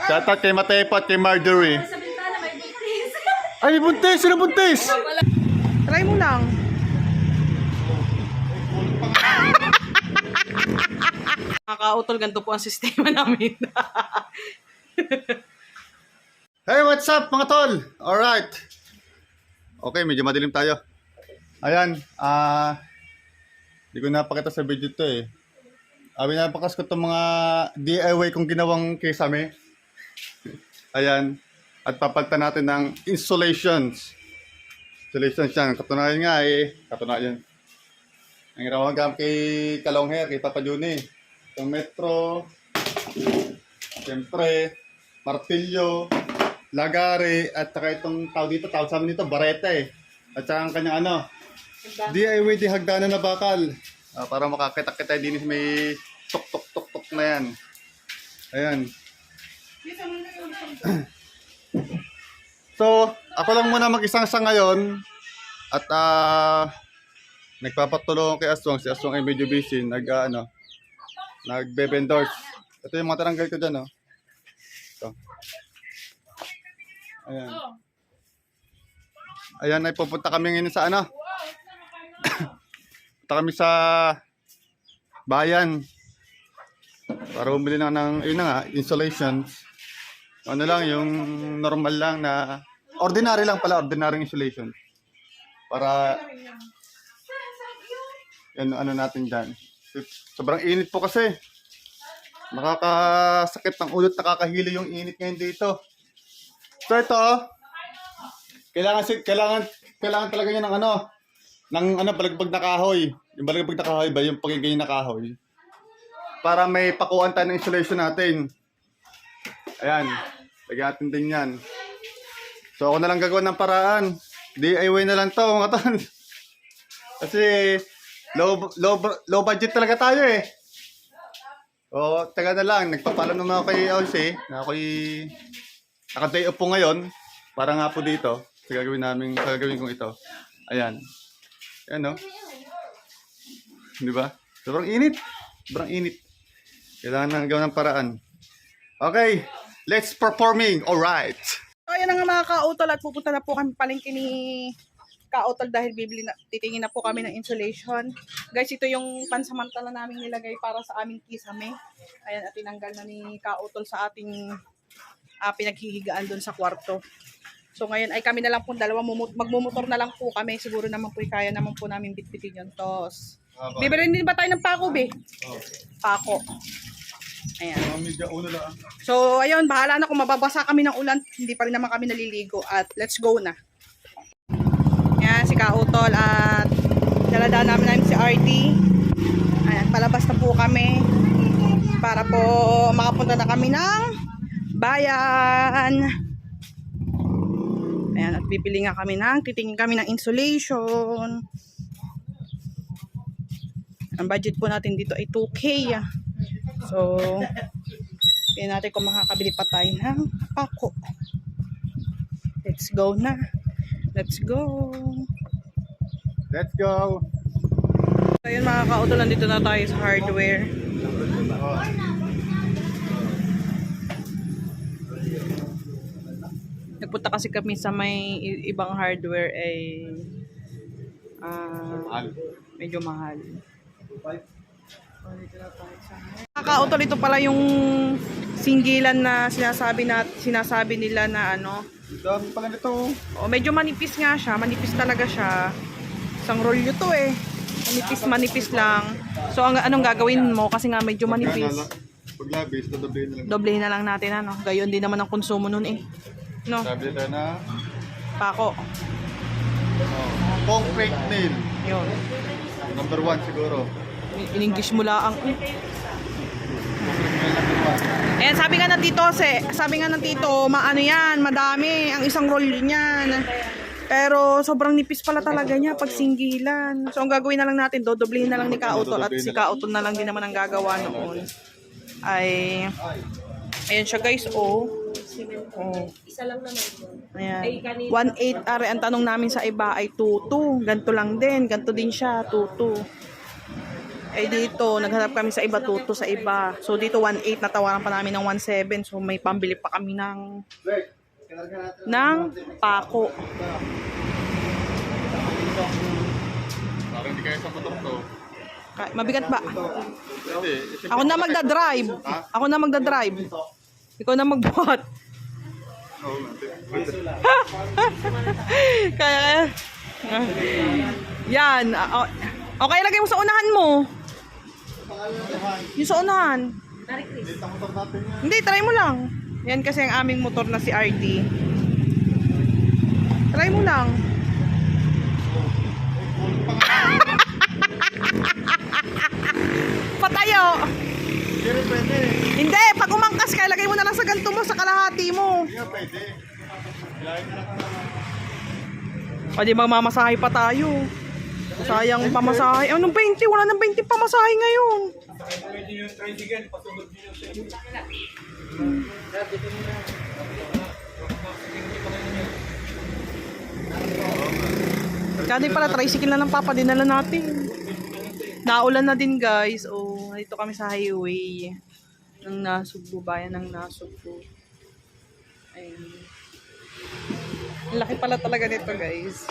Shoutout kay Matepo at kay Marjorie. Sa bintana may buntis. Ay, buntis! Sino buntis? Try mo lang. Nakakautol, ganito po ang sistema namin. Hey, what's up mga tol? Alright. Okay, medyo madilim tayo. Ayan, hindi ko napakita sa video to eh. Pinapakas ko itong mga DIY kong ginawang kisame. Ayan. At papalitan natin ng installations. Installations yan. Katunayan nga eh. Katunayan. Ang ginawa gamit kay Kalong Hair, kay Papa Juni. Itong metro. Siyempre, martilyo, lagari, at saka itong tao dito, tawag sa amin dito, bareta eh. At saka ang kanyang DIY di hagdanan na bakal. Para makakita-kita din may tok-tok-tok-tok na yan. Ayan. So, ako lang muna mag-isang sa ngayon. At nagpapatulong kay Aswang. Si Aswang ay medyo busy. Nagbe-vendors. Ito yung mga taranggal ko dyan, oh. Ito. Ayan. Ayan, ay pupunta kami ngayon sa Punta kami sa bayan. Para bumili ng insulation. Ano lang, yung normal lang na, ordinary lang pala, ordinary insulation. Para, yan, natin dyan. Sobrang init po kasi. Nakakasakit ng ulo, nakakahilo yung init ngayon dito. So ito, kailangan talaga niya ng balagbag na kahoy. Yung balagbag na kahoy ba, yung pagiging na kahoy. Para may pakuan tayo ng insulation natin. Ayan, lagyan natin din yan. So ako na lang gagawa ng paraan. DIY na lang to mga tol. Kasi low budget talaga tayo eh. O, taga na lang. Nagpapalam naman ako kay Aussie na ako'y naka-day off po ngayon. Para nga po dito. Sa gagawin kong ito. Ayan. Ayan, no? Di ba? Sobrang init. Sobrang init. Kailangan nang gawin ng paraan. Okay. Let's performing. Alright. So, ayan na nga mga kautol at pupunta na po kami palengke ni kautol dahil titingin na po kami ng insulation. Guys, ito yung pansamantala namin nilagay para sa aming kisame. Ayan, at tinanggal na ni kautol sa ating pinaghihigaan doon sa kwarto. So ngayon ay kami na lang po dalawa, magmumotor na lang po kami. Siguro naman po kaya naman po namin bitbitin yun. Tos. Bibili din ba tayo ng pako, be? Oh. Pako. Ayan. Medyo uno lang. So ayun, bahala na kung mababasa kami ng ulan. Hindi pa rin naman kami naliligo. At let's go na. Ayan, si Kautol at daladaan namin si RT. Ayan, palabas na po kami para po makapunta na kami ng bayan. Ayan, at bibili nga kami titingin kami ng insulation. Ang budget po natin dito ay 2K. So, tingnan natin kung makakabili pa tayo ng pako. Let's go na. Let's go. Let's go. So, yun mga kautol, nandito na tayo sa hardware. Nagpunta kasi kami sa may ibang hardware ay medyo mahal. Kakautol, ito pala yung singgilan na sinasabi nila na Dami pala nito. medyo manipis nga siya, manipis talaga siya. Isang rolyo to eh. Manipis lang. So anong gagawin mo kasi nga medyo manipis. Pag labis, doblehin na lang. Doblehin na lang natin Gayon din naman ang konsumo nun eh. No? Sabi tayo na Pako. concrete nail. Yun. Number 1 siguro. In-English mo lang. Eh, sabi nga ng tito, maano yan, madami ang isang roll niyan. Pero sobrang nipis pala talaga niya pag singgilan. So ang gagawin na lang natin, dodoblehin na lang ni Kautol at si Kautol na lang din naman ang gagawa noon. Ay ayan siya guys, Isa lang naman yun. Ayan. 1.8 are ang tanong namin sa iba ay 2.2. Ganto lang din, ganto din siya, 2.2. Eh dito, naghanap kami sa iba, tuto sa iba. So dito 1.8, natawaran pa namin ng 1.7. So may pambili pa kami ng pako. Parang hindi kayo sa motor to. Mabigat ba? Hindi. Ako na magdadrive. Ako na magdadrive. Ikaw na magbuhat. Oo, Kaya, yan. Okay, lagay mo sa unahan mo. Yung sa unahan. Hindi, try mo lang. Yan kasi ang aming motor na si RD. Try mo lang. Patayo. Hindi pwede. Hindi, pag umangkas ka, lagay mo na lang sa ganito mo, sa kalahati mo. Hindi pwede. Bilahin na lang. O di magmamasahe pa tayo. Sayang pamasahe. Anong 20? Wala nang 20 pamasahe ngayon. Kaya pala, tricycle na lang papadinala natin. Naulan na din guys. Oh, dito kami sa highway ng Nasugbu, bayan ng Nasugbu. Ayun. Ang laki pala talaga nito guys.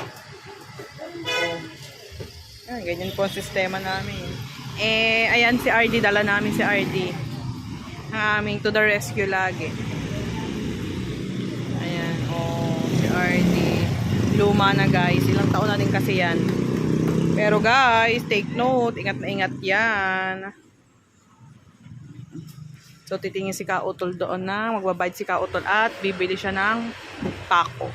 Ayan, ganyan po ang sistema namin. Eh, ayan si RD, dala namin si RD. Ang aming to the rescue lagi. Ayan, oh, si RD. Luma na guys, ilang taon na din kasi yan. Pero guys, take note, ingat na ingat yan. So, titingin si Kautol doon na, magbabayad si Kautol at bibili siya ng pako.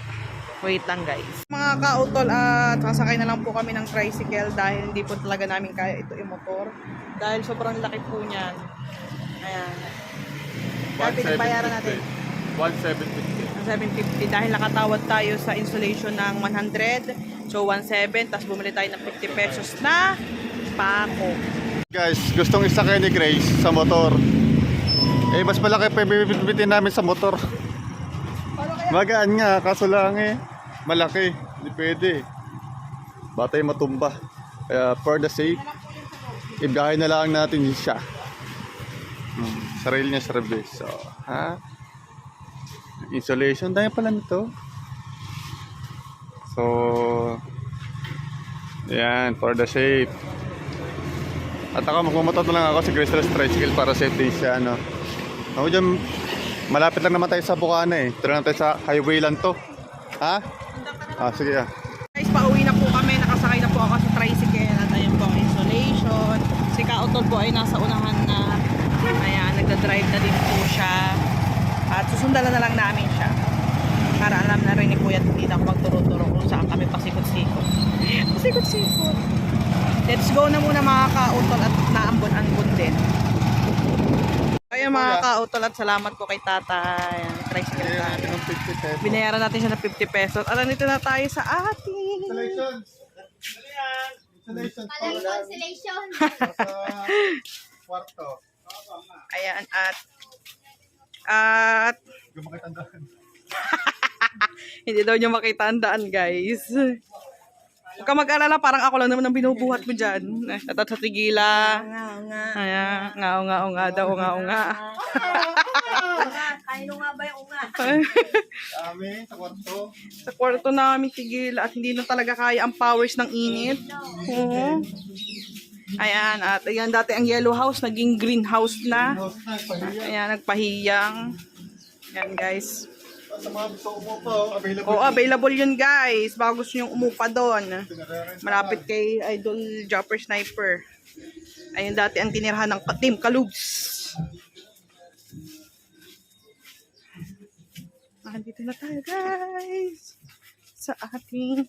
Wait lang guys. Mga Kautol, at sasakay na lang po kami ng tricycle dahil hindi po talaga namin kaya ito i-motor. Dahil sobrang laki po niyan. Ayan. Kaya pinabayaran natin. 1,750. 750 dahil nakatawad tayo sa installation ng 100. So 1,700, tapos bumili tayo ng 50 pesos na pako. Guys, gustong isakay ni Grace sa motor. Eh, mas malaki pa yung bibitin namin sa motor. Magaan nga, kaso lang eh. Malaki, hindi pwede. Batay matumba. Kaya for the sake, ibiyahin na lang natin siya. Sarili niya service. So, ha? Insulation, tayo pala nito. So, yan, for the safe. At ako, magmamotor na lang ako si Grace Tricycle para safety siya, ano. Ako dyan, malapit lang naman tayo sa Bukana eh. Tira lang tayo sa highway lang to. Ha? Ah, sige ah. Guys, pauwi na po kami. Nakasakay na po ako sa tricycle. At ayun po ang installation. Si Kautol po ay nasa unahan na. Ayan, nagda-drive na din po siya. At susundan na lang namin siya. Para alam na rin ni Kuya at hindi na ako magturo-turo kung saan kami pasikot-sikot. Pasikot-sikot. Let's go na muna mga Kautol at naambon-ambon din. Ayun mga Kautol at salamat po kay tatay. Tricycle natin. Binayaran natin siya ng 50 pesos. At nandito na tayo sa ating Installations. Installations. Malang constellation. Sa kwarto. ayan at Gumakitandaan. hindi daw niya makita ang daan guys. Huwag ka mag-alala, parang ako lang naman ang binubuhat mo dyan. At sa tigila. Ayan, nga daw, nga. Kaino nga ba yung unga? Kami, sa kwarto. Sa kwarto namin tigila at hindi na talaga kaya ang powers ng init. Oo. Ayan, at ayan dati ang yellow house, naging greenhouse na. Ayan, nagpahiyang. Ayan guys. Sa mga gusto umupo, available. Oo, available yun guys. Baka gusto nyo umupa doon. Malapit kay Idol Jumper Sniper. Ayun dati ang tinirahan ng Team Kalubs. Nandito na tayo guys. Sa ating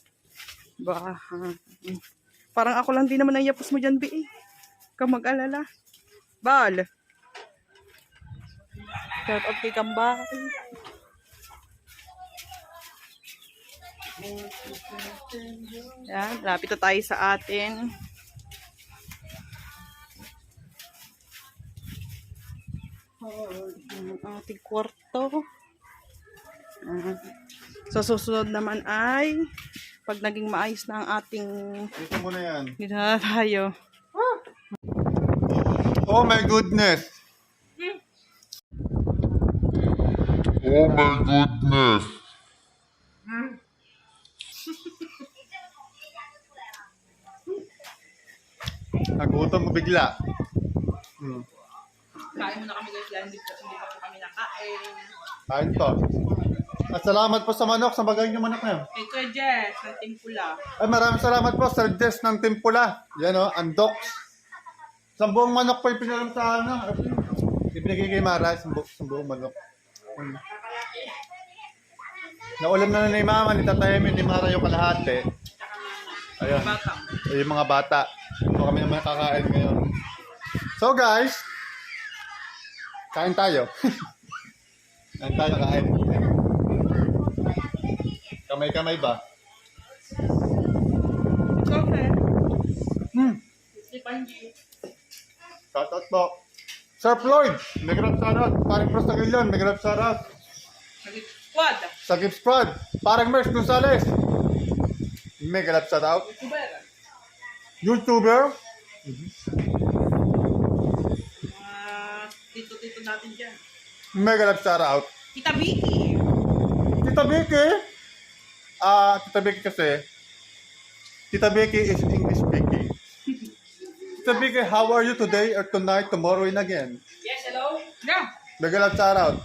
bahay. Parang ako lang din naman nayapos mo dyan, B. Ka mag-alala. Bal. Shout out kay Kambal. Yan, lapit na tayo sa atin. Ang ating kwarto. Sa susunod naman ay pag naging maayos na ang ating Dito muna yan. dito na tayo. Oh my goodness. Oh my goodness. Nagutom mo bigla. Kain muna kami guys, dahil hindi pa po kami nakain. Kain to. At salamat po sa manok, sa bagay yung manok na yun. Ito Jess, ng timpula. Ay, maraming salamat po, Sir Jess ng Timpula. Yan o, Andox. Sa buong manok po yung pinalam sa ano. Ibinigay kay Mara, sa buong manok. Naulam na ni Mama, ni Tatayami, ni Mara yung kalahati. Ayun. Bata. Yung mga bata. Ito kami naman kakain ngayon. So guys, kain tayo. Kain tayo, kain. Kamay-kamay ba? Okay. Si Panji. Shoutout po. Sir Floyd, may grab shoutout. Parang Prostagilion, may grab shoutout. Squad. Sa Gift Squad, parang Merce Gonzales. May grab shoutout. YouTuber. Tito-tito natin dyan. May grab shoutout. Tita Vicky. Tita Vicky. Tita Vicky kasi. Tita Vicky is English speaking. Tita Vicky, how are you today or tonight, tomorrow and again? Yes, hello? Yeah. May grab shoutout.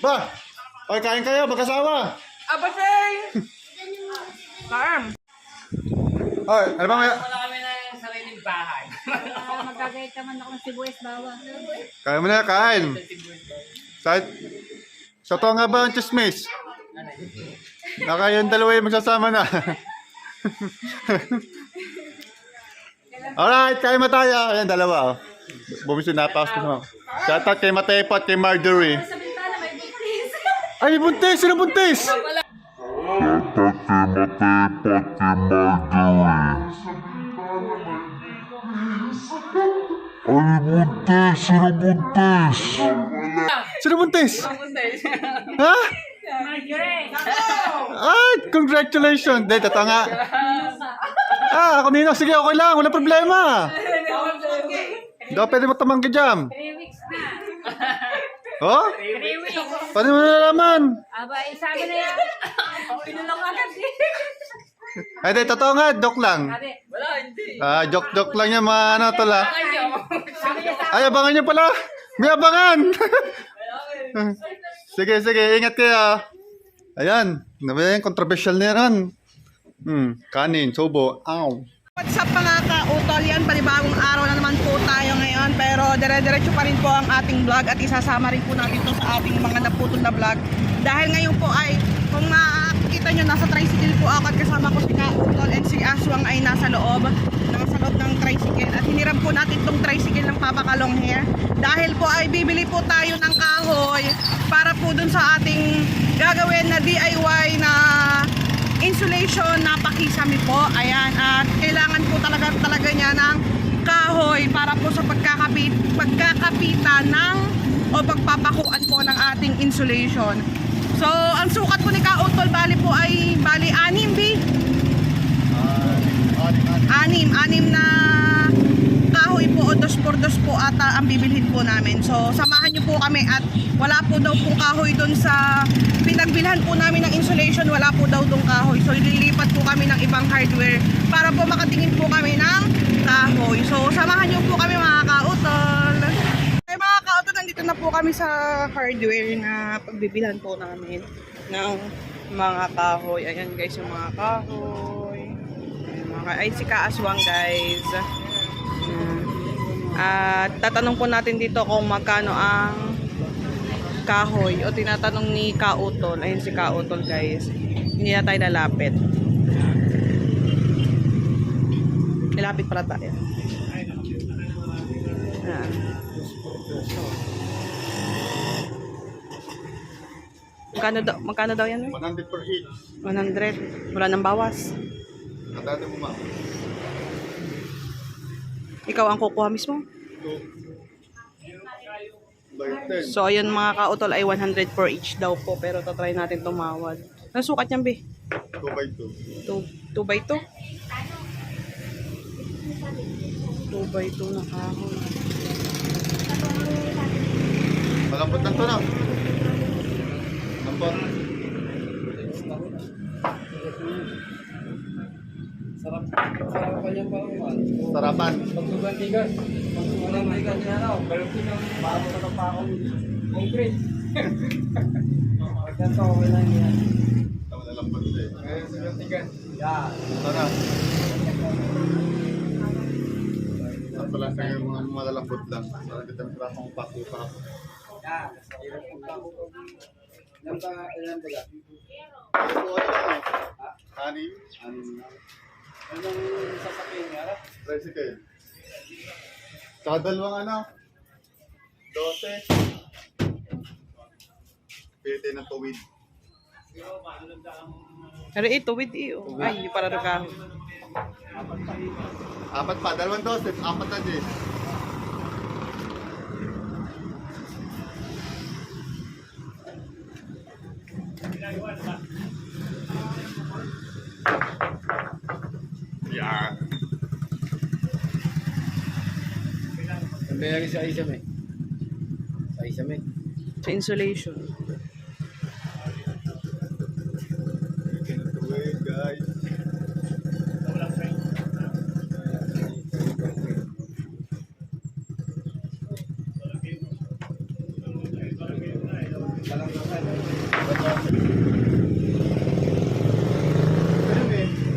Ba? Okay, kain kayo, magkasama. Abasay! Kaam. Oy, ano ba may... Wala kami ng sariling bahay. Magagayat naman ako ng sibuyas bawang. Kain mo na, kain. Sa to nga ba ang chismis? Na kayong dalawa yung magsasama na. Alright, kain mo tayo. Ayan, dalawa. Oh. Bumisin na pa ako. Shoutout kay Matepo at kay Marjorie. Sa bintana may buntis. Ay, may buntis! Sino buntis? Sino buntis? Sino buntis? Ha? Ay, congratulations! Dahil, totoo nga. Ako nino. Sige, okay lang. Walang problema. Hindi ako pwede mo tumanggi dyan. 3 weeks na. Oh? 3 weeks. Paano mo nalaman? Aba, sabi na yan. Pinulong agad eh. Ay, di, totoo nga. Joke lang. Sabi, Wala, hindi. Joke lang yan, mga ano, tala. sabi niya sa Ay, abangan nyo pala. May abangan. Sige, ingat kayo. Ayan, naman controversial na yan. Kanin, subo. Ow. What's up mga ka-utol? Yan, panibagong araw na naman po tayo ngayon. Pero dire-diretso pa rin po ang ating vlog at isasama rin po natin ito sa ating mga naputol na vlog. Dahil ngayon po ay, kung makikita nyo, nasa tricycle po ako at kasama ko si ka-utol and si Aswang ay nasa loob ng tricycle. At hiniram po natin itong tricycle ng Papa Kalong here. Dahil po ay bibili po tayo ng kahoy para po dun sa ating gagawin na DIY na insulation na pakisami po. Ayan, at kailangan po talaga niya ng kahoy para po sa pagkakapitan ng o pagpapakuan po ng ating insulation. So, ang sukat po ni Ka-Utol bali po ay 6 B. 6 na kahoy po o 2x2 po ata ang bibilhin po namin. So, samahan niyo po kami at wala po daw pong kahoy doon sa pinagbilhan po namin ng insulation, wala po daw doon kahoy. So, ililipat po kami ng ibang hardware para po makatingin po kami ng kahoy. So, samahan niyo po kami mga ka-utol. Ay mga ka-utol, nandito na po kami sa hardware na pagbibilhan po namin ng mga kahoy. Ayan guys, yung mga kahoy. Ay, si Kaaswang guys. At tatanong po natin dito kung magkano ang kahoy o tinatanong ni Ka-Utol. Ayun si Ka-Utol guys. Hindi na tayo lalapit. Nilapit pala tayo. Ayan. Magkano daw yan? 100 per each. 100. Wala nang bawas. Katado mo, ma. Ikaw ang kukuha mismo? So, ayun mga ka-utol ay 100 per each daw po. Pero tatry natin tumawad. Ano sukat niyan, be? 2x2. 2 by 2? 2 2x2 na kahoy. Malambot lang to na. Lambot. Sarapan yung panguman. Sarapan. Pagsugantigan. Pagsugantigan niya na. Balupin ang bago na pa akong concrete. Pagkanto, okay lang yan. Tama na lambot eh. Pagsugantigan. Yan. Ito na. At pala sa yung mga malalambot lang. Para kita masarap ang pako pa. Yan. Ilan ba? Ito ano? Anim? Anim na. Anong sasakyan niya? Tricycle. Tsaka dalawang ano? 12. Pwede na tuwid. Pero ito, with iyo. Ay, yung para na kahoy. Apat pa, dalawang 12. Apat na din. Yeah. Ang nangyari sa isam eh. Sa isam eh. Sa insulation. Tuwid, guys.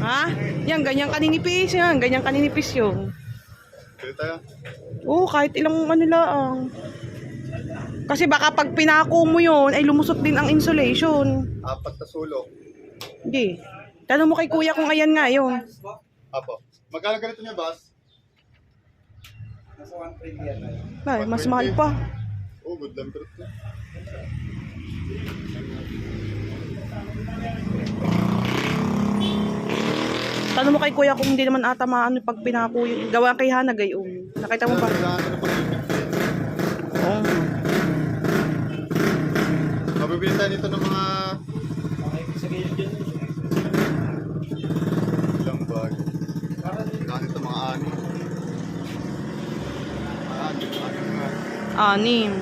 Ha? Yan, ganyan kaninipis yan. Ganyan kaninipis yung. Pwede tayo. Oo, kahit ilang ano lang. Kasi baka pag pinako mo yun, ay lumusot din ang insulation. Apat na sulok. Hindi. Tanong mo kay kuya kung ayan nga yun. Apo. Magkano ganito niya, boss? Nasa 120 yan. Ay, mas mahal pa. Oh, good lang ganito. Tanong mo kay kuya kung hindi naman ata maano pag pinako yun. Gawa kay Hana gayon. Nakita mo ba? Kailangan ko na pag Oo. mabibili tayo nito ng mga ilang bag. Kailangan nito mga ani. Anim.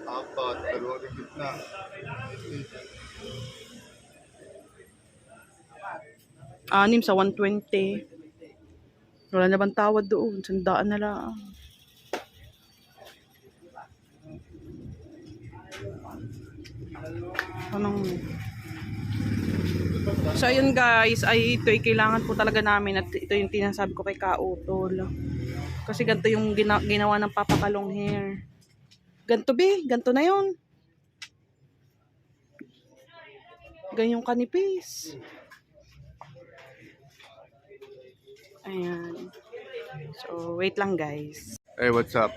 Apat, dalawang rigid na. Anim sa 120. Wala na bang tawad doon? Sandaan na lang. Anong... So ayun guys, ay ito ay kailangan po talaga namin at ito yung tinasabi ko kay Kautol. Kasi ganito yung ginawa ng papakalong hair. Ganto be, ganto na yun. Ganyong kanipis. Ayan. So, wait lang guys. Hey, what's up?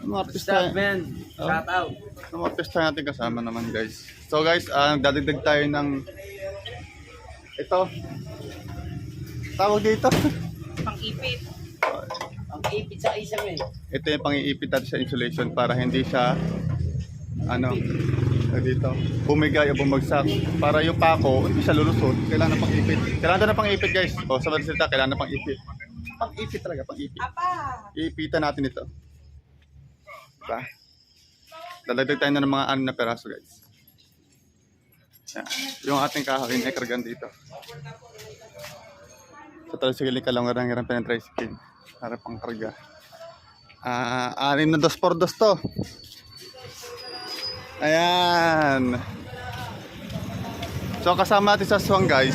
Mga artista, man? Shout out. mga artista natin kasama naman guys. So guys, dadagdag tayo ng ito. Tawag dito. Pang-ipit. Ang ipit sa isam eh. Ito yung pang-iipit natin sa insulation para hindi siya dito bumigay o bumagsak para yung pako hindi siya lulusot. Kailangan na pang-ipit. Kailangan na pang-ipit guys. O sa salita, kailangan na pang-ipit. Pang-ipit talaga, pang-ipit. Apa! Iipitan natin ito. Diba? Dalagdag tayo na ng mga 6 na peraso guys. Yan. Yung ating kahoy ay kargan dito. Sa tricycle ka lang ngarang-ngarang tricycle para pang karga. 6 na 2x2 to. Ayan. So kasama natin sa aswang guys.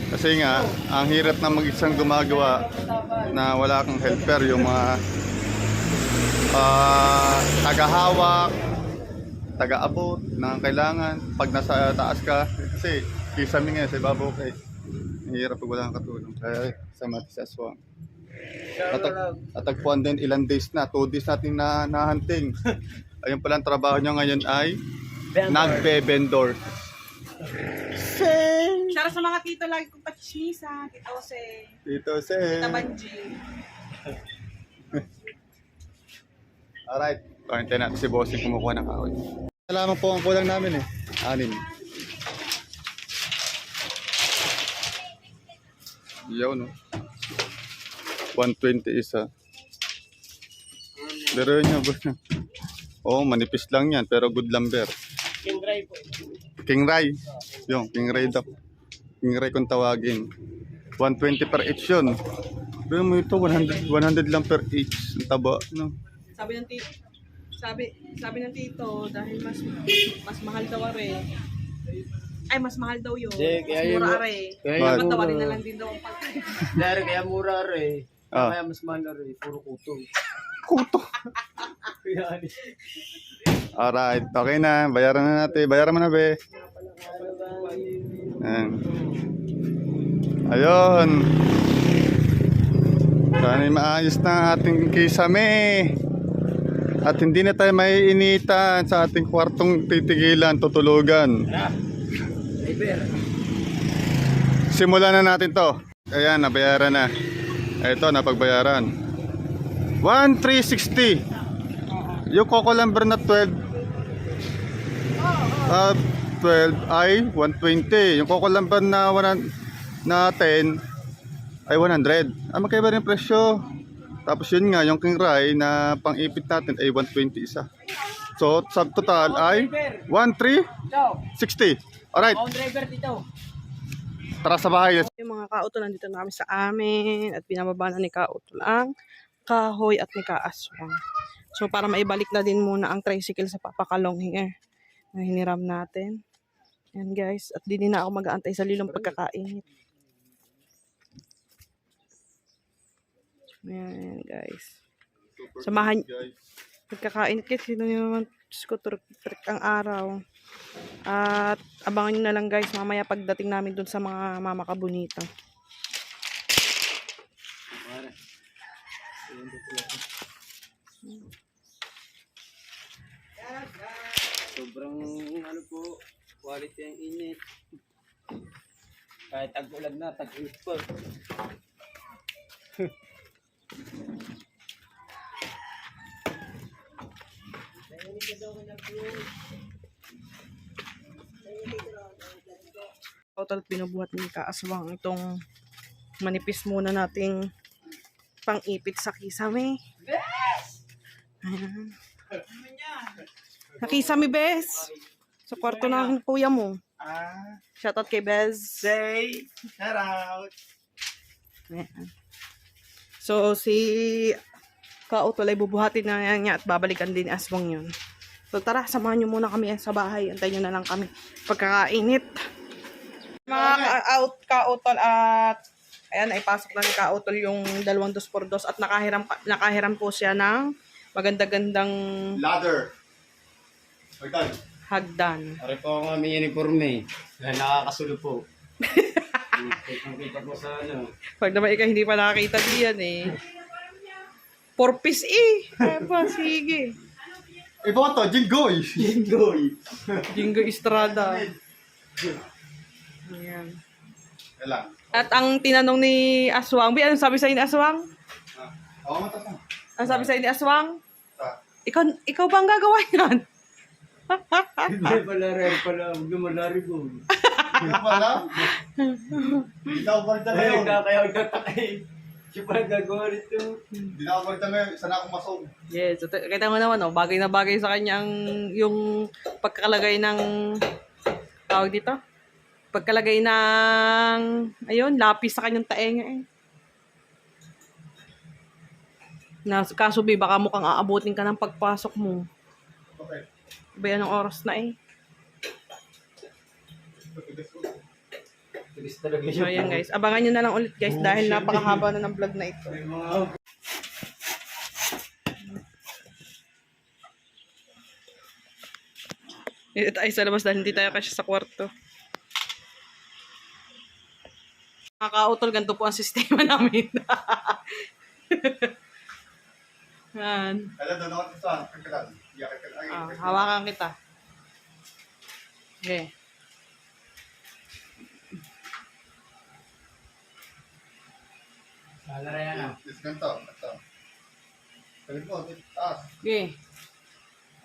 Kasi nga, ang hirap na mag-isang gumagawa na wala kang helper. Yung mga tagahawak, taga-abot na kailangan. Pag nasa taas ka, kasi kisame nga sa ibabaw kayo. Ang hirap pag wala kang katulong. Kaya kasama natin sa aswang. Natagpuan din ilang days na. 2 days natin na-hunting. Ayun pala ang trabaho niya ngayon ay nagbe-vendor. Shout out sa mga tito lagi kong pachismisa. Tito Jose. Tito Sen. Tita Banji. Alright. Hintayin natin si Bossing kumukuha ng kahoy. Salamat po ang kulang namin eh. 6. Yaw, no? 120 isa. Pero yun yun, boss. Oo, manipis lang yan, pero good lumber. King Ray po. King Ray. Yung, King Ray daw. King Ray kung tawagin. 120 per each yun. Pero mo ito, 100 lang per each. Ang taba, no? Sabi ng tito, sabi ng tito, dahil mas mahal daw are. Ay, mas mahal daw yun. Hindi, kaya Mas yun, mura are. kaya yun, Dapat tawarin na lang din daw ang pagkain. Dahil kaya mura rin. Ah. Kaya mas mahal na rin. Puro kuto. Kuto. Kaya Alright, okay na. Bayaran na natin. Bayaran mo na, be. Ayan. Ayun. Sana'y maayos na ang ating kisame. At hindi na tayo maiinitan sa ating kwartong titigilan, tutulugan. Driver. Simulan na natin to. Ayan, nabayaran na. Ito, napagbayaran. 1,360. Yung Coco Lumber na 12 ay 120. Yung Coco Lumber na 10 ay 100. Magkaiba rin presyo. Tapos yun nga, yung King Ray na pang-ipit natin ay 120 isa. So, sub total ay 1,360. Alright, Driver dito. tara sa bahay. Yung mga kautol, nandito na kami sa amin at binababa na ni kautol ang kahoy at ni kaaswang. So, para maibalik na din muna ang tricycle sa papakalong here na hiniram natin. Yan guys, at di na ako mag-aantay sa lilong pagkakainit. Ayan guys. Samahan, pagkakainit guys, sino naman skuturk ang araw. At abangan nyo na lang guys, mamaya pagdating namin dun sa mga mama kabunita. Sobrang ano po, quality ang init. Kahit tag-ulag na, tag-init po. Total pinubuhat ni kaaswang itong manipis muna nating pang-ipit sa kisame. Ayan. Nakisame, Bes. Sa kwarto ng kuya mo. Shoutout kay Bez. Say, shout out. Ayan. So, si Kautol ay bubuhatin na yan niya at babalikan din ni Aswang yun. So, tara, samahan nyo muna kami sa bahay. Antayin nyo na lang kami pagkakainit. Mga Kautol at ayan, naipasok na ni Kautol yung 2 2x2 at nakahiram po siya ng maganda-gandang Ladder. Okay. Pare hagdan. po ang aming uniform eh. Dahil nakakasulo po. Kita po sa ano. Pag naman ikaw hindi pa nakakita diyan eh. 4-piece eh. Aba, sige. Iboto, Jinggoy. Jingoy. Jingo Estrada. Ayan. Kailan? At ang tinanong ni Aswang, anong sabi sa'yo ni Aswang? Ako matas na. Ang sabi sa'yo ni Aswang? Ah. Ikaw ba ang gagawa yan? Hindi pala rin pala. Huwag naman laribo. Hindi ko alam. Hindi ako barda Ay, ngayon. kaya nagtatakay. Siya pala gagawa nito. Hindi na ako barda ngayon. Sana akong masog. Yes, so, kita mo naman, oh, bagay na bagay sa kanya yung pagkakalagay ng tawag dito? Pagkalagay ng ayun, lapis sa kanyang taenga eh. Kaso baka mukhang aabutin ka ng pagpasok mo. Okay. Ba yan ang oras na eh. Tulis talaga So ayan guys, abangan nyo na lang ulit guys dahil napakahaba na ng vlog na ito. Dito tayo sa labas dahil hindi tayo kasi sa kwarto. Nakakautol, ganito po ang sistema namin. Yan. Kailan doon ako sa kagkalan? Hawakan kita. Okay. Salara yan ah. Yes, ganito. Ito. Galing po. Taas. Okay.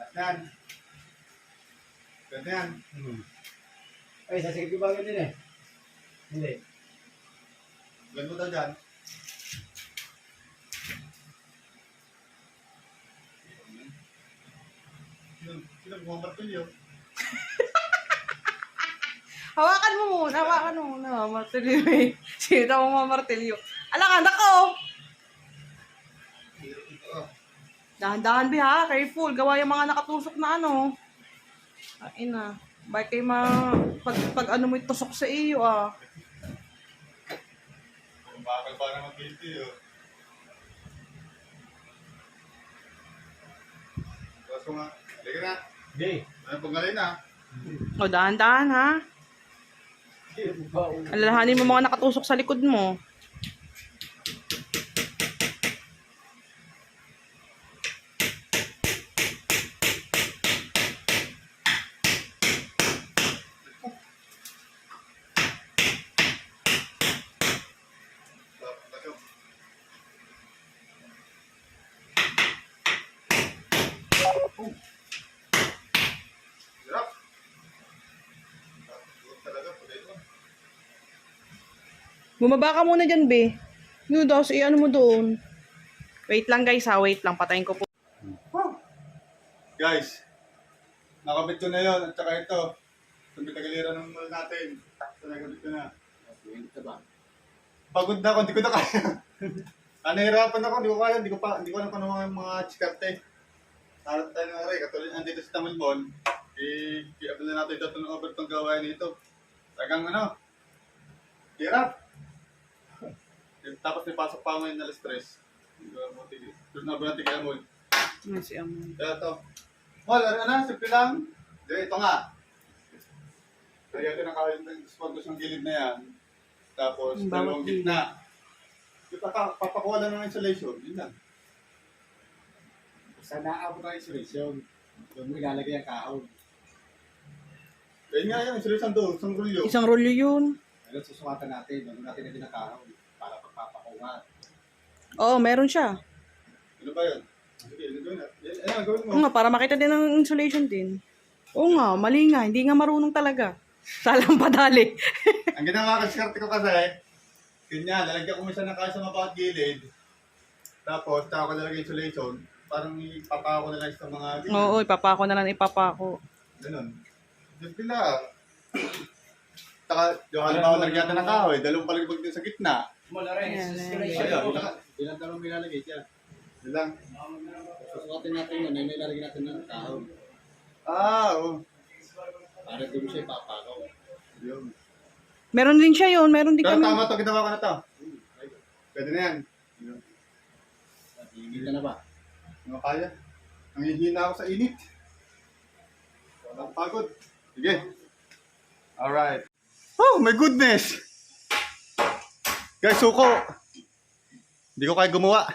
At yan. Ganyan. Ay, sasigit ko bagay din eh. Hindi. Ganun daw dyan. Sino bumamartilyo? Hawakan mo muna, martilyo eh. Sino mo martilyo? Alang anak ko! Dahan-dahan bi ha, careful. Gawa yung mga nakatusok na ano. Ay na. Bakit kayo pag ano mo itusok sa iyo ah. Bakal pa naman dito yun. Tapos ko nga. Halika na. Hindi. Ano pong galay na? O dahan-dahan ha. Alalahanin mo mga nakatusok sa likod mo. Hirap. Talaga, pwede ito. Bumaba ka muna dyan, be. Yun, tapos ano mo doon. Wait lang guys ha, wait lang. Patayin ko po. Guys, nakabit ko na yun. At saka ito. Sa bitagaliran ng mall natin. So, nakabit ko na. Pagod na ako, hindi ko na kaya. Nahihirapan ako, hindi ko kaya. Hindi ko alam kung ano mga chikarte. Harap tayo ng aray. Katulad nandito sa Tamil Mall. I-abot na natin ito ng over itong gawain nito. Tagang ano. Hirap. Tapos may pasok pa ngayon na stress. Doon na ba natin kaya Mall? Ano si Amon? Kaya ito. Mall, ano? Simple lang. Ito nga. Kaya ito nakahit ng sponsors ng gilid na yan. Tapos, Ang bawat dalawang gitna. Papakuha lang ng insulation. Yun lang. Sa naabot ng insulation, doon mo ilalagay ang kahon. Ayun nga yun, insulation doon. Isang rulyo. Isang rolyo yun. Ngayon susukatan natin, doon natin na din ang kahon para pagpapakuha. Oo, meron siya. Ano ba yun? Sige, ano gawin natin? Ayan, gawin mo. Oo nga, para makita din ng insulation din. Oo nga, mali nga. Hindi nga marunong talaga. Salang padali. Ang ginawa kasi ko kasi, ganyan, lalagyan ko minsan ng kaya sa mabawat gilid. Tapos, tsaka ko nalagay insulation. Parang ipapako na lang sa mga gilid. Oo, ipapako na lang, ipapako. Ganun. Doon pila. Saka, yung halimbawa lagyan natin ng kahoy, dalawang palibag din sa gitna. Ayan, Ayun, Ilan dalawang may ilalagay dyan. yun lang. Susukatin natin yun, ayun ilalagay natin ng kahon. Oo. Para doon siya ipapakaw. Yun. Meron din siya yun, meron din Pero kami. tama to, ginawa ko na to. Pwede na yan. Yun. Hihigil ka na ba? Ano kaya? Ang hihina ako sa init. Walang pagod. Sige. Alright. Oh my goodness! Guys, suko. Hindi ko kaya gumawa.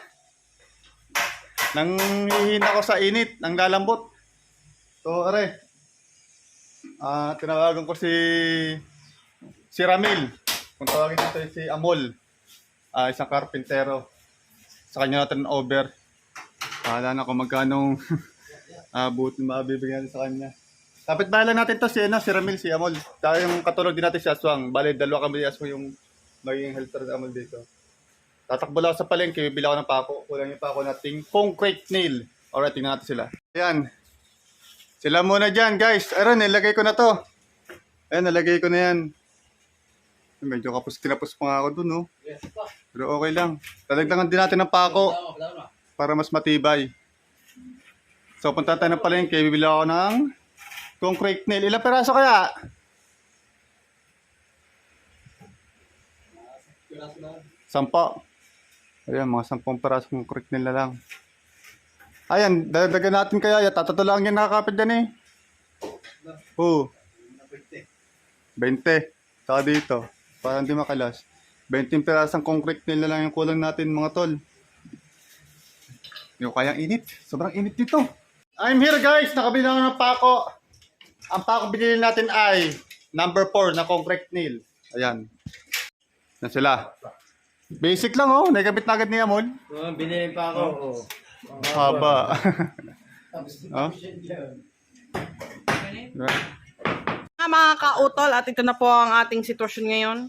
Nang hihina ko sa init, nang lalambot. So, are. Tinawagan ko si Ramil. Kung tawagin dito si Amol. Isang karpintero. Sa kanya natin over. Pahala na kung magkano buti mabibigyan sa kanya. Kapit bahala natin to si Ramil, si Amol. Tayo yung katulog din natin si Aswang. Bale, dalawa kami ni Aswang yung magiging helper sa Amol dito. Tatakbo lang ako sa palengke, bibili ako ng pako. Kulang yung pako nating concrete nail. Alright, tingnan natin sila. Ayan. Sila muna dyan, guys. Ayan, nilagay ko na to. Ayan, nalagay ko na yan. Medyo kinapos pa nga ako dun, no? Pero okay lang. Talagdagan din natin ng pako para mas matibay. So, punta tayo ng palengke, bibili ako ng concrete nail. Ilang peraso kaya? Sampa. Ayan, mga 10 peraso concrete nail na lang. Ayan, dadagan natin kaya. Tatatulang yan nakakapit dyan eh. Oo. 20. Saka dito. Para hindi makalas. 20 perasong concrete nail na lang yung kulang natin mga tol. Hindi ko kayang init. Sobrang init dito. I'm here guys. Nakabili ako ng pako. Ang pako binili natin ay number 4 na concrete nail. Ayan. Yan sila. Basic lang oh. Nakabit na agad ni Amol. Binili pa ako. Oh. Haba. Oh? Mga kautol, at ito na po ang ating sitwasyon ngayon.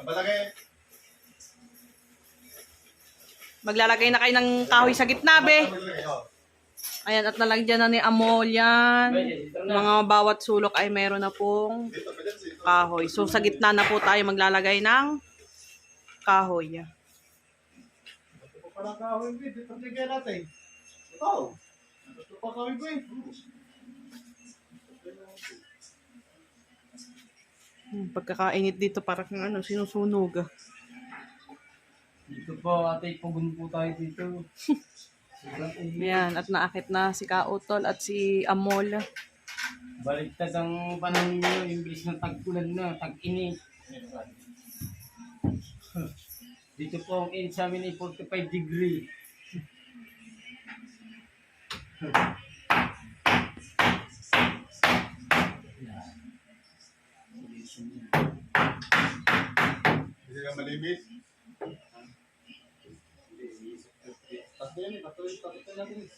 Nabalagay. Maglalagay na kayo ng kahoy sa gitna, be. Ayan, at nalagyan na ni Amol yan. Mga bawat sulok ay meron na pong kahoy. So, sa gitna na po tayo maglalagay ng kahoy. Parang kahoy ko, dito tigyan natin. Ito. Ito pa kahoy ko eh. Pagkakainit dito, parang ano, sinusunog. Dito po, ate, pugun po tayo dito. Ayan, at naakit na si Kautol at si Amol. Baliktad ang panahon nyo, imbis na tag-ulan na, tag-init. Dito po ang init sa amin ay 45 degree. Hindi ka malimit. Tapos yan eh, patuloy natin eh.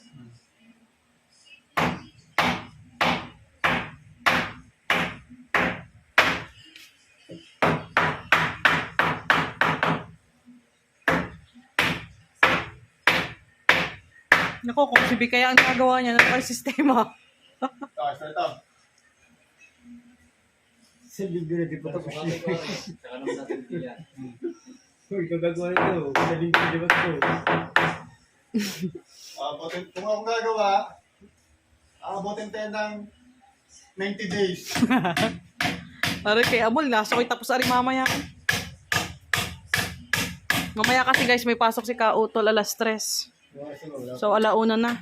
Naku, kung si B kaya ang nagawa niya ng sistema. Ito. Sa linggo na di po tapos siya. Uy, kagagawa nito. Sa linggo na di ba ito? Kung ako gagawa, aabotin tayo ng 90 days. Pare kay Amol, nasa ko'y tapos ari mamaya. Mamaya kasi guys, may pasok si Kautol alas 3. So, alauna na.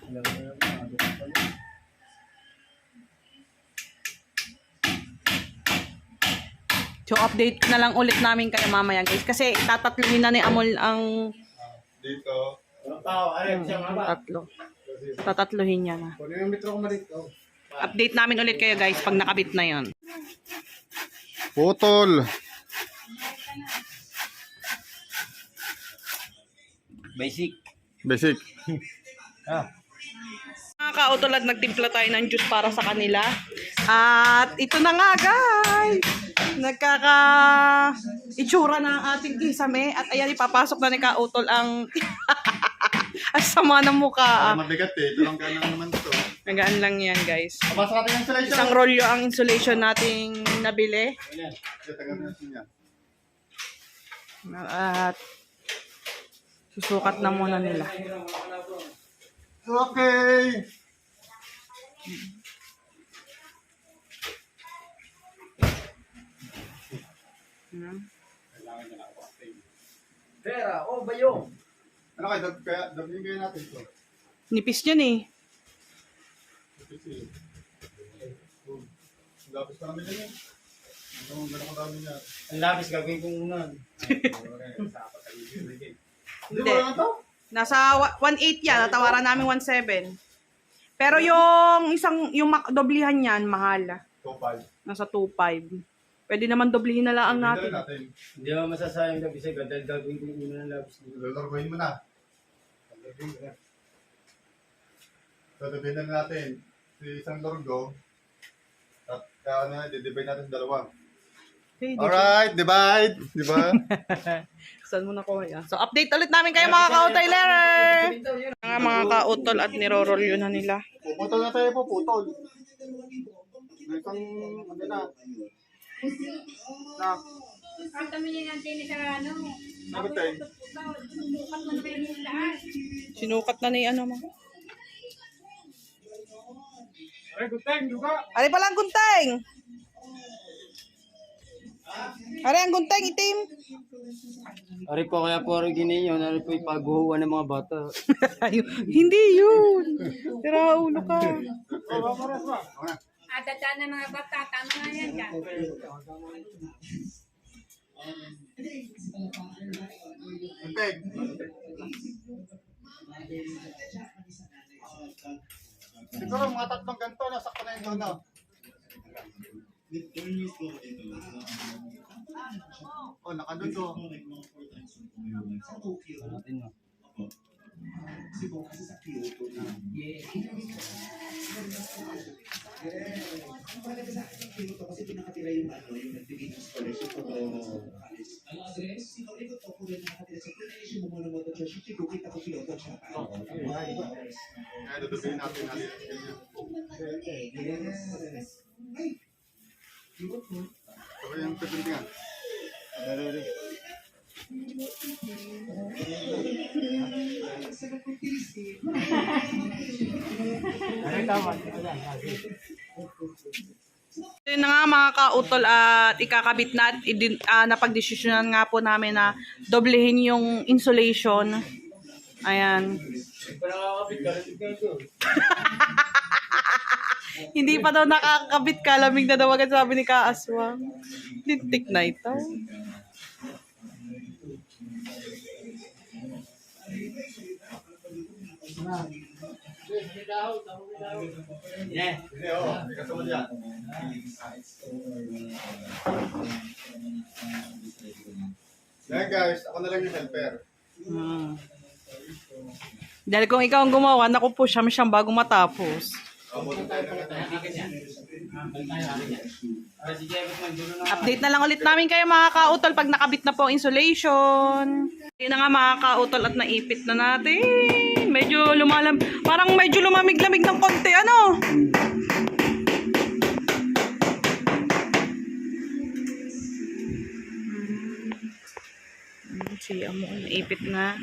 So, update na lang ulit namin kayo mamaya guys. Kasi tatatluhin na ni Amol ang Dito. tatlo. Tatatluhin niya na. Kung yung metro ko malito. Update namin ulit kayo guys pag nakabit na yon. Putol. Basic. Basic. Mga Kautol at nagtimpla tayo ng juice para sa kanila. At ito na nga guys. Itsura na ang ating kisame. At ayan, ipapasok na ni Kautol ang ang sama ng mukha. Mabigat eh. Ito lang ganun naman ito. Nagaan lang yan guys. Papasok natin yung installation. Isang rolyo ang insulation nating nabili. Tagal natin yan. At susukat na muna nila. Okay. Pera, oh bayo. Ano kayo? Dablin kayo natin ito. Nipis yan eh. Lapis pa namin yan. Ang gano'n kadami niya. Ang labis gagawin kong unan. Hindi mo lang ito? Nasa 1.8 yan. Natawaran namin 1.7. Pero yung doblihan niyan, mahal. 2.5. Nasa 2.5. Pwede naman doblihin na lang natin. Hindi mo masasayang gabi sa dahil gagawin kong unan ng labis. Lulorgohin mo na. Sasabihin na natin si isang lorgo. At kaya ano, didivide natin sa dalawa. Okay, Alright, divide. Diba? saan mo na ko yan? So, update ulit namin kayo mga ka-Utailerer! Mga ka-Utol at nirorolyo na nila. Puputol na tayo po, putol. Isang, ano na. Na, Ang kami niya natin sa ano. sabi tayo. Bukas mo na kayo yung lahat. Sinukat na ni ano mo. Ay, guteng, duga. Ari pala ang gunteng! Ari ang gunteng, itim! Ari po kaya po gini yun, ari po ipaghuhuan ng mga bata. Hindi yun! Tira ulo ka. At daan ng mga bata, tama nga yan dyan. Guteng. Siguro mga tatlong ganito, nasakto na yung dono. Oh, nakadundo. Natin no. Kaya dudubihin natin natin. Ito yung pipintingan. Yun na nga mga kautol at ikakabit na at napagdesisyonan nga po namin na doblehin yung insulation. Ayan. Hindi pa daw nakakabit ka, lamig na daw agad sabi ni Kaaswang. Lintik na ito. Hindi, oo. May kasunod yan. Yan guys, ako na lang yung helper. Dahil kung ikaw ang gumawa, naku po siyang bago matapos. Update na lang ulit namin kayo mga kautol pag nakabit na po ang insulation. Yun na nga mga kautol at naipit na natin. Medyo parang medyo lumamig-lamig ng konti, ano? Siya mo, naipit na.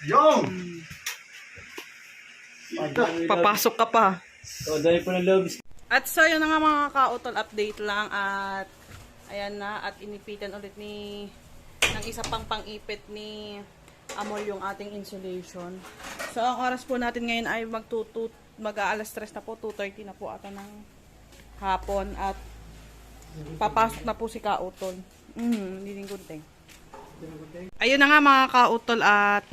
Yung! Papasok ka pa. So, dahil po ng lobby. At so yun na nga mga kautol, update lang at ayan na at inipitan ulit ng isa pang pang-ipit ni Amol yung ating insulation. So ang oras po natin ngayon ay mag-aalas 3 na po, 2:30 na po ata ng hapon at papasok na po si Kautol. Hindi din gunting. Ayun na nga mga Kautol at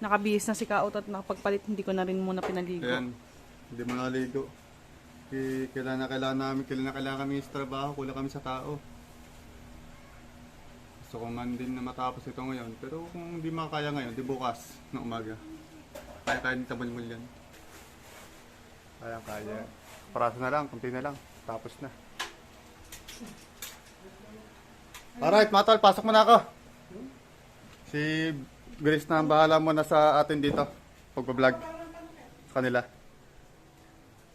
nakabihis na si Kautol at nakapagpalit, hindi ko na rin muna pinaligo. Ayan, hindi mo naligo. Kailangan kami sa trabaho, kulang kami sa tao. Gusto ko man din na matapos ito ngayon, pero kung hindi makakaya ngayon, di bukas na umaga. Kaya ni tabal-mul yan. Kaya. Paraso na lang, kunti na lang, tapos na. Alright, mga tol, pasok mo na ako. Si Grace na ang bahala mo na sa atin dito, pagpa-vlog kanila.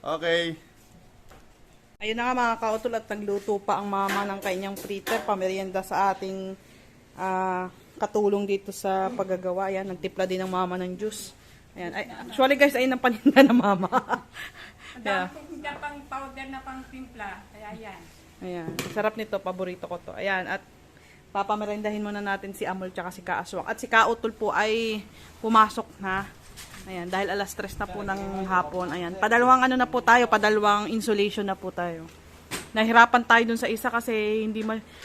Okay. Ayun na nga mga kautol at nagluto pa ang mama ng kanyang fritter, pamerienda sa ating katulong dito sa paggagawa. Ayan, nagtipla din ng mama ng juice. Ayan. Ay, actually guys, ayun ang paninda ng mama. Yeah. Hindi pang powder na pang timpla. Kaya yan. Ayan, sarap nito, paborito ko to. Ayan, at papamerendahin muna natin si Amol tsaka si Kaaswang. At si Kautol po ay pumasok na. Ayan, dahil alas 3 na po ng hapon. Ayan, padalawang padalawang insulation na po tayo. Nahirapan tayo dun sa isa kasi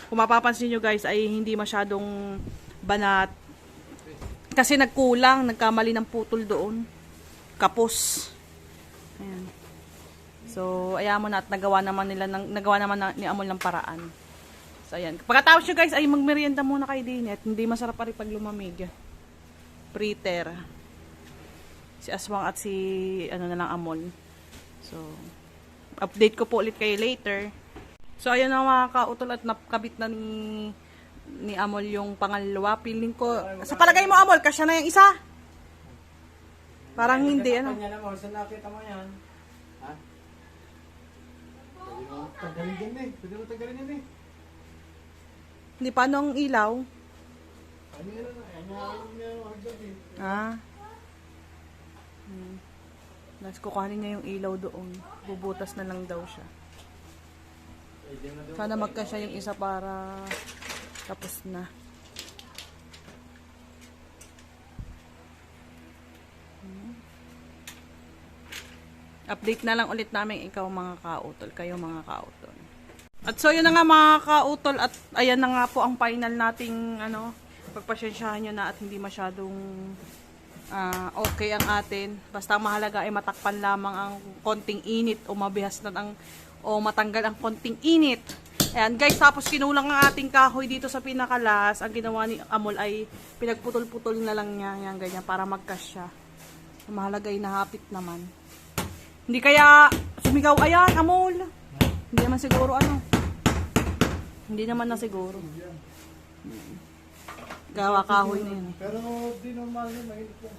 kung mapapansin nyo guys ay hindi masyadong banat. Kasi nagkamali ng putol doon. Kapos. Ayan. So, ayan mo na at nagawa naman ni Amol ng paraan. So, ayan. Pagkatapos nyo guys ay magmerienda muna kayo din at hindi masarap pa rin pag lumamig. Fritter. Si Aswang at si Amol. So, update ko po ulit kayo later. So, ayan na mga kautol at nakabit na ni Amol yung pangalawa. Feeling ko, sa palagay mo Amol, kasya na yung isa? Parang hindi, ano? Saan nakita mo yan? Ha? Tagalin din eh. Pwede mo tagalin yan eh. Hindi, paano ang ilaw? Ano yan? Ah. Nas kukuhanin niya yung ilaw doon. Bubutas na lang daw siya. Sana magkasya yung isa para tapos na. Update na lang ulit namin ikaw mga kautol. Kayo mga kautol. At so yun na nga mga kautol. At ayan na nga po ang final nating pagpasensyahan nyo na at hindi masyadong okay ang atin. Basta mahalaga ay matakpan lamang ang konting init o mabihas na o matanggal ang konting init. Ayan guys, tapos kinulang ang ating kahoy dito sa pinakalas. Ang ginawa ni Amol ay pinagputol-putol na lang niya. Yan, ganyan, para magkasya. Mahalaga ay nahapit naman. Hindi kaya sumigaw, ayan Amol. Hindi naman siguro Hindi naman na siguro. Gawa kahoy na yun. Pero di normal yun, mainit yan.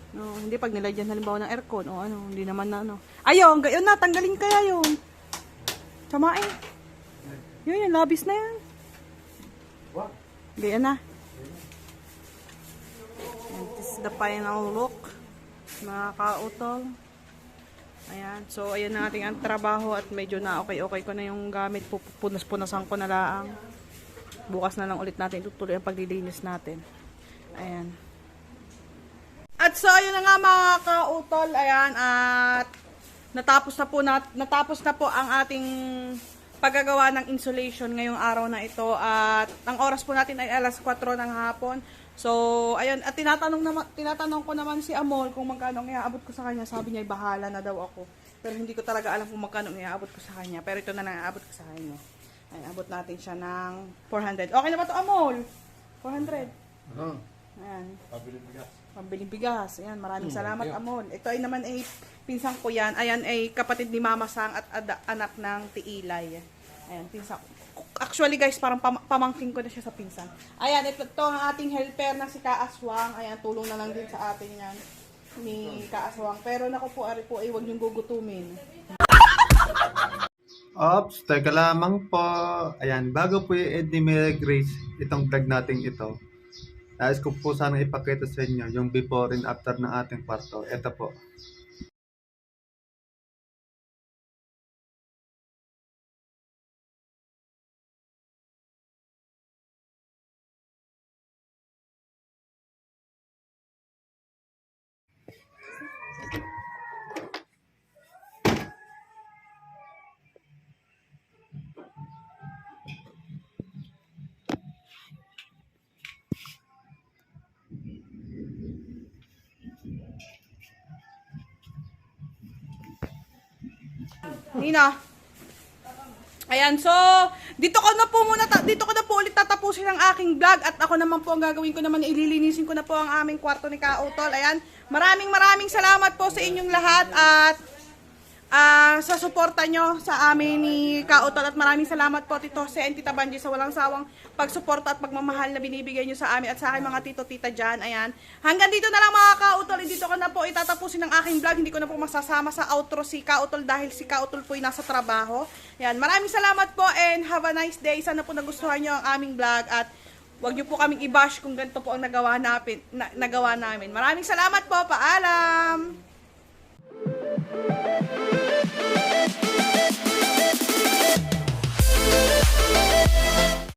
No, hindi pag nilagyan halimbawa ng aircon o ano, hindi naman na ano. Ayun, gayon na, tanggalin kaya yun. Samain. Yun, labis na yan. What? Gayon na. And this is the final look. Mga kautol. Ayan. So, ayan na ating ang trabaho at medyo na okay ko na yung gamit. Punas-punasan ko na lang. Bukas na lang ulit natin itutuloy ang paglilinis natin. Ayan. At so, ayun na nga mga kautol. Ayan. At natapos na po ang ating paggagawa ng insulation ngayong araw na ito. At ang oras po natin ay alas 4 ng hapon. So, ayun, at tinatanong ko naman si Amol kung magkano ang iaabot ko sa kanya. Sabi niya, bahala na daw ako. Pero hindi ko talaga alam kung magkano ang iaabot ko sa kanya. Pero ito na lang iaabot ko sa kanya. Ayun, abot natin siya ng 400. Okay na ba ito, Amol? 400. Ayan. Pabiling bigas. Ayan, maraming salamat, Amol. Ito ay naman ay pinsang ko yan. Ayan ay kapatid ni Mama Sang at anak ng Tiilay. Ayan, pinsang. Actually guys, parang pamangking ko na siya sa pinsan. Ayan, ito ang ating helper na si Kaaswang. Ayan, tulong na lang din sa atin yan ni Kaaswang. Pero naku po, ari po ay huwag niyong gugutumin. Ops, teka lamang po. Ayan, bago po i-end ni Mary Grace itong vlog natin ito, nais ko po sana ipakita sa inyo yung before and after ng ating kwarto. Ito po. Nina. Ayan, so dito ko na po ulit tatapusin ang aking vlog at ako naman po ang gagawin ko naman, ililinisin ko na po ang aming kwarto ni Kautol. Ayan, maraming salamat po sa inyong lahat at sa suporta nyo sa amin ni Kautol at maraming salamat po Tito Jose and Tita Banji sa walang sawang pagsuporta at pagmamahal na binibigay nyo sa amin at sa aking mga tito tita dyan. Ayan, hanggang dito na lang mga Kautol, dito ko na po itatapusin ang aking vlog. Hindi ko na po masasama sa outro si Kautol dahil si Kautol po ay nasa trabaho. Ayan, maraming salamat po and have a nice day. Sana po nagustuhan nyo ang aming vlog at huwag nyo po kaming i-bash kung ganito po ang nagawa namin. Maraming salamat po, paalam!